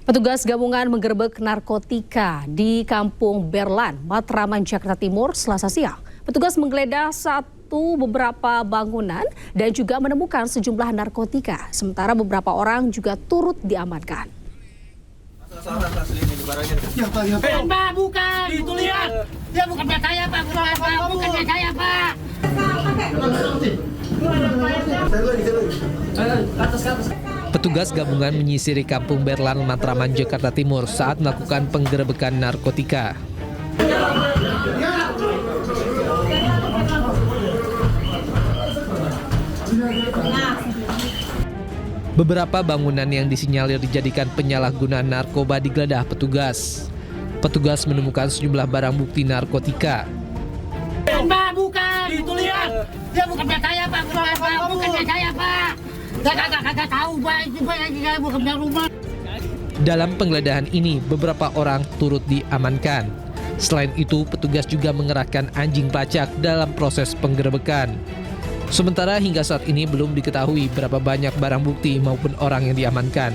Petugas gabungan menggerebek narkotika di Kampung Berlan, Matraman, Jakarta Timur, Selasa siang. Petugas menggeledah beberapa bangunan dan juga menemukan sejumlah narkotika. Sementara beberapa orang juga turut diamankan. Pak, bukan. Itu lihat. Dia bukan punya saya, Pak. Bukan punya saya, Pak. Petugas gabungan menyisiri Kampung Berlan, Matraman, Jakarta Timur saat melakukan penggerebekan narkotika. Beberapa bangunan yang disinyalir dijadikan penyalahgunaan narkoba digeledah petugas. Petugas menemukan sejumlah barang bukti narkotika. Pak, bukan. Itu lihat. Dia bukan punya saya, Pak. Bukan punya saya, Pak. Saya kagak tahu, Pak. Itu Pak, bukan punya rumah. Dalam penggeledahan ini, beberapa orang turut diamankan. Selain itu, petugas juga mengerahkan anjing pelacak dalam proses penggerebekan. Sementara hingga saat ini belum diketahui berapa banyak barang bukti maupun orang yang diamankan.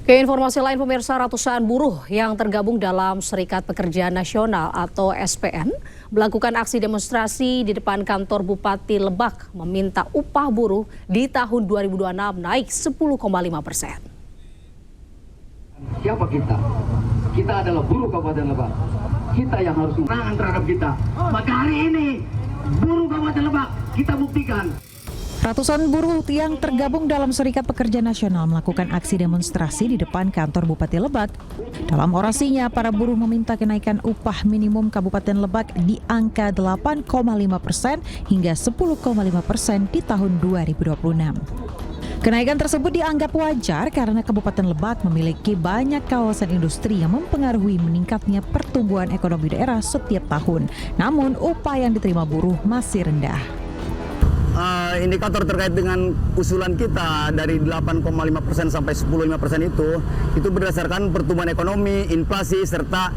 Ke informasi lain, pemirsa, ratusan buruh yang tergabung dalam Serikat Pekerja Nasional atau SPN melakukan aksi demonstrasi di depan kantor Bupati Lebak meminta upah buruh di tahun 2026 naik 10,5%. Siapa kita? Kita adalah buruh Kabupaten Lebak. Kita yang harus menang terhadap kita. Maka hari ini buruh Kabupaten Lebak kita buktikan. Ratusan buruh yang tergabung dalam Serikat Pekerja Nasional melakukan aksi demonstrasi di depan kantor Bupati Lebak. Dalam orasinya, para buruh meminta kenaikan upah minimum Kabupaten Lebak di angka 8,5% hingga 10,5% di tahun 2026. Kenaikan tersebut dianggap wajar karena Kabupaten Lebak memiliki banyak kawasan industri yang mempengaruhi meningkatnya pertumbuhan ekonomi daerah setiap tahun. Namun, upah yang diterima buruh masih rendah. Indikator terkait dengan usulan kita dari 8,5% sampai 10,5% itu berdasarkan pertumbuhan ekonomi, inflasi, serta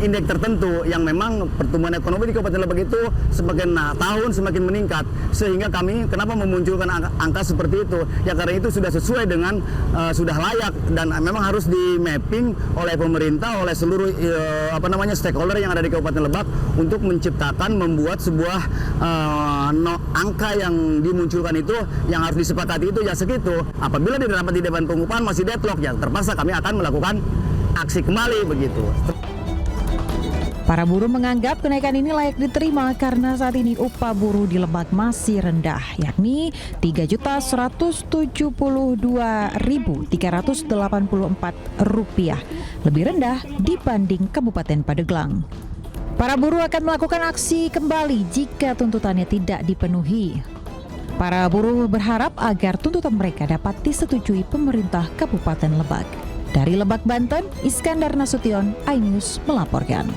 indeks tertentu yang memang pertumbuhan ekonomi di Kabupaten Lebak itu semakin tahun semakin meningkat. Sehingga kami kenapa memunculkan angka seperti itu? Ya karena itu sudah sesuai dengan sudah layak dan memang harus di mapping oleh pemerintah, oleh seluruh stakeholder yang ada di Kabupaten Lebak untuk menciptakan, membuat sebuah angka yang dimunculkan itu yang harus disepakati itu ya segitu. Apabila di dewan pengupahan masih deadlock, ya terpaksa kami akan melakukan aksi kembali begitu. Para buruh menganggap kenaikan ini layak diterima karena saat ini upah buruh di Lebak masih rendah, yakni Rp3.172.384, lebih rendah dibanding Kabupaten Pandeglang. Para buruh akan melakukan aksi kembali jika tuntutannya tidak dipenuhi. Para buruh berharap agar tuntutan mereka dapat disetujui pemerintah Kabupaten Lebak. Dari Lebak, Banten, Iskandar Nasution, iNews melaporkan.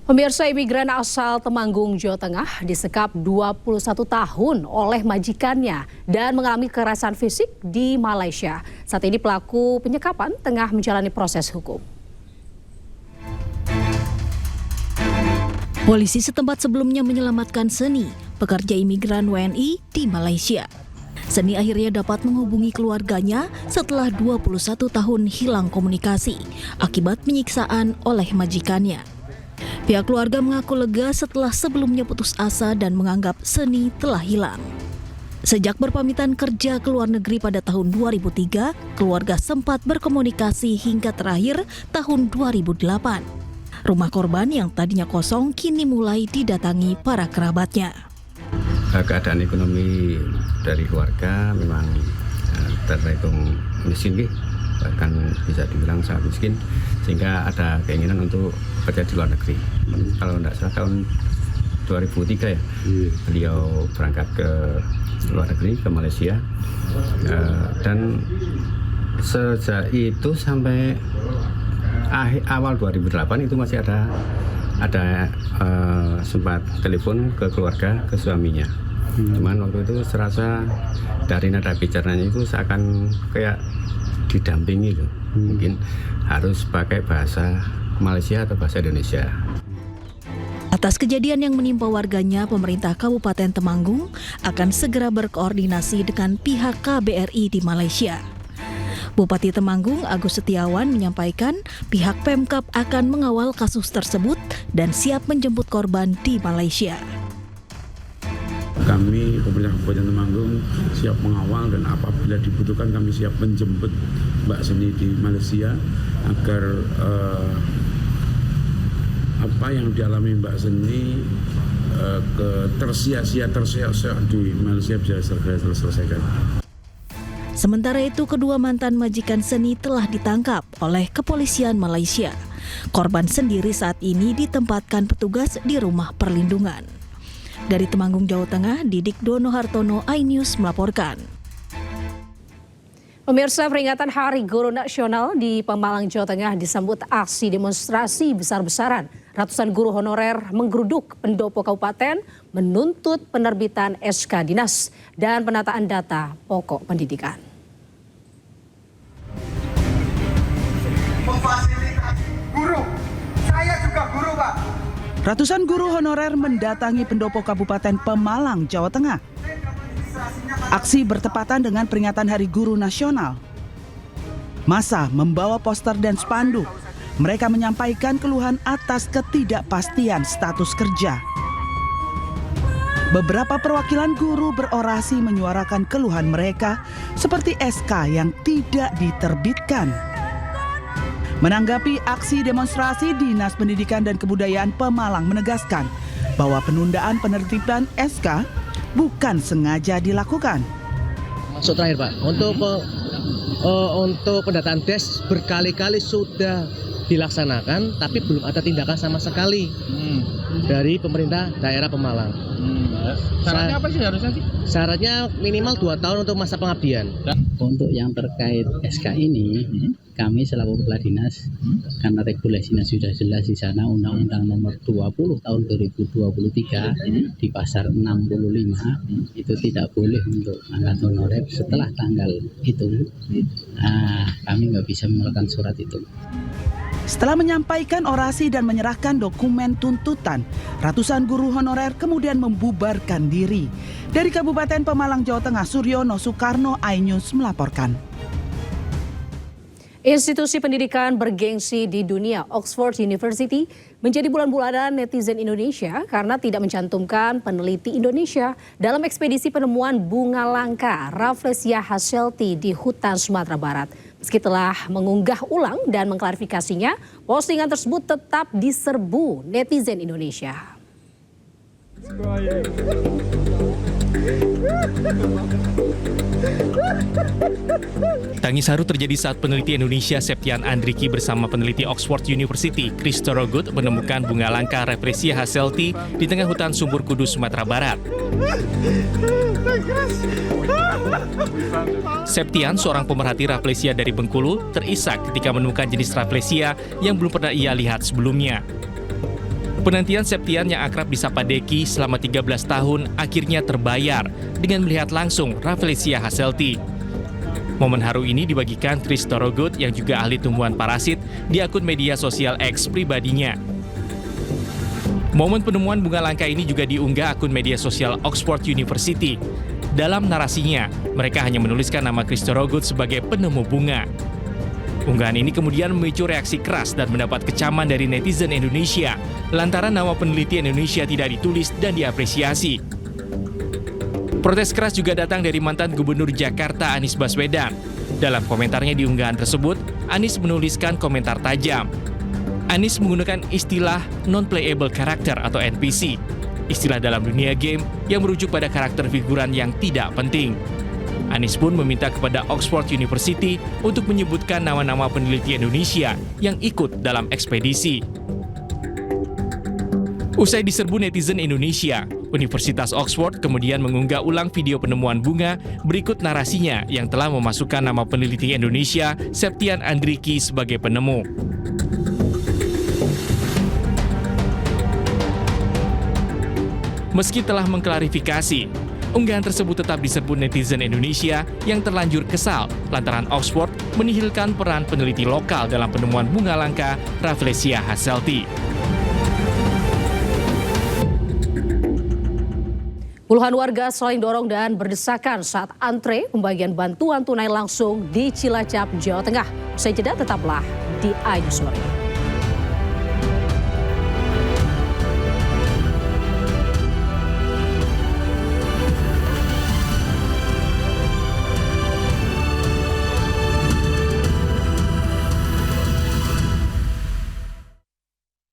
Pemirsa, imigran asal Temanggung, Jawa Tengah disekap 21 tahun oleh majikannya dan mengalami kekerasan fisik di Malaysia. Saat ini pelaku penyekapan tengah menjalani proses hukum. Polisi setempat sebelumnya menyelamatkan Seni, pekerja imigran WNI di Malaysia. Seni akhirnya dapat menghubungi keluarganya setelah 21 tahun hilang komunikasi akibat penyiksaan oleh majikannya. Pihak keluarga mengaku lega setelah sebelumnya putus asa dan menganggap Seni telah hilang. Sejak berpamitan kerja ke luar negeri pada tahun 2003, keluarga sempat berkomunikasi hingga terakhir tahun 2008. Rumah korban yang tadinya kosong kini mulai didatangi para kerabatnya. Keadaan ekonomi dari keluarga memang terhitung miskin, bahkan bisa dibilang sangat miskin, sehingga ada keinginan untuk bekerja di luar negeri. Kalau tidak salah tahun 2003 ya, beliau berangkat ke luar negeri, ke Malaysia, dan sejak itu sampai awal 2008 itu masih ada sempat telepon ke keluarga, ke suaminya. Cuman waktu itu serasa dari nada bicaranya itu seakan kayak didampingi loh. Mungkin harus pakai bahasa Malaysia atau bahasa Indonesia. Atas kejadian yang menimpa warganya, pemerintah Kabupaten Temanggung akan segera berkoordinasi dengan pihak KBRI di Malaysia. Bupati Temanggung Agus Setiawan menyampaikan pihak Pemkab akan mengawal kasus tersebut dan siap menjemput korban di Malaysia. Kami pemerintah Kabupaten Temanggung siap mengawal dan apabila dibutuhkan kami siap menjemput Mbak Seni di Malaysia agar apa yang dialami Mbak Seni tersia-sia di Malaysia bisa segera terselesaikan. Sementara itu, kedua mantan majikan Seni telah ditangkap oleh kepolisian Malaysia. Korban sendiri saat ini ditempatkan petugas di rumah perlindungan. Dari Temanggung, Jawa Tengah, Didik Dono Hartono, iNews melaporkan. Pemirsa, peringatan Hari Guru Nasional di Pemalang, Jawa Tengah disambut aksi demonstrasi besar-besaran. Ratusan guru honorer menggeruduk pendopo kabupaten menuntut penerbitan SK Dinas dan penataan data pokok pendidikan. Memfasilitasi guru, saya juga guru, Pak. Ratusan guru honorer mendatangi pendopo Kabupaten Pemalang, Jawa Tengah. Aksi bertepatan dengan peringatan Hari Guru Nasional. Massa membawa poster dan spanduk. Mereka menyampaikan keluhan atas ketidakpastian status kerja. Beberapa perwakilan guru berorasi menyuarakan keluhan mereka seperti SK yang tidak diterbitkan. Menanggapi aksi demonstrasi, Dinas Pendidikan dan Kebudayaan Pemalang menegaskan bahwa penundaan penertiban SK bukan sengaja dilakukan. Maksud terakhir, Pak, untuk pendataan DES berkali-kali sudah dilaksanakan, tapi belum ada tindakan sama sekali dari pemerintah daerah Pemalang. Syaratnya apa sih harusnya sih? Syaratnya minimal 2 tahun untuk masa pengabdian. Untuk yang terkait SK ini, kami selaku Kepala Dinas, karena regulasinya sudah jelas di sana, Undang-Undang Nomor 20 Tahun 2023 di pasar 65 itu tidak boleh untuk angkat honorer setelah tanggal itu. Kami nggak bisa mengeluarkan surat itu. Setelah menyampaikan orasi dan menyerahkan dokumen tuntutan, ratusan guru honorer kemudian membubarkan diri. Dari Kabupaten Pemalang, Jawa Tengah, Suryono Soekarno, iNews melaporkan. Institusi pendidikan bergengsi di dunia, Oxford University, menjadi bulan-bulanan netizen Indonesia karena tidak mencantumkan peneliti Indonesia dalam ekspedisi penemuan bunga langka Rafflesia hasselti di hutan Sumatera Barat. Meski telah mengunggah ulang dan mengklarifikasinya, postingan tersebut tetap diserbu netizen Indonesia. Tangis haru terjadi saat peneliti Indonesia Septian Andriki bersama peneliti Oxford University Christopher Good menemukan bunga langka Rafflesia hasselti di tengah hutan Sumber Kudus, Sumatera Barat. Septian, seorang pemerhati Rafflesia dari Bengkulu, terisak ketika menemukan jenis Rafflesia yang belum pernah ia lihat sebelumnya. Penantian Septian yang akrab disapa Deki selama 13 tahun akhirnya terbayar dengan melihat langsung Rafflesia hasselti. Momen haru ini dibagikan Chris Torogood yang juga ahli tumbuhan parasit di akun media sosial X pribadinya. Momen penemuan bunga langka ini juga diunggah akun media sosial Oxford University. Dalam narasinya, mereka hanya menuliskan nama Chris Torogood sebagai penemu bunga. Unggahan ini kemudian memicu reaksi keras dan mendapat kecaman dari netizen Indonesia lantaran nama peneliti Indonesia tidak ditulis dan diapresiasi. Protes keras juga datang dari mantan Gubernur Jakarta Anies Baswedan. Dalam komentarnya di unggahan tersebut, Anies menuliskan komentar tajam. Anies menggunakan istilah non-playable character atau NPC, istilah dalam dunia game yang merujuk pada karakter figuran yang tidak penting. Anies pun meminta kepada Oxford University untuk menyebutkan nama-nama peneliti Indonesia yang ikut dalam ekspedisi. Usai diserbu netizen Indonesia, Universitas Oxford kemudian mengunggah ulang video penemuan bunga berikut narasinya yang telah memasukkan nama peneliti Indonesia Septian Andriki sebagai penemu. Meski telah mengklarifikasi, unggahan tersebut tetap diserbu netizen Indonesia yang terlanjur kesal lantaran Oxford menihilkan peran peneliti lokal dalam penemuan bunga langka Rafflesia hasselti. Puluhan warga saling dorong dan berdesakan saat antre pembagian bantuan tunai langsung di Cilacap, Jawa Tengah. Usai jeda tetaplah di Ayu Sore.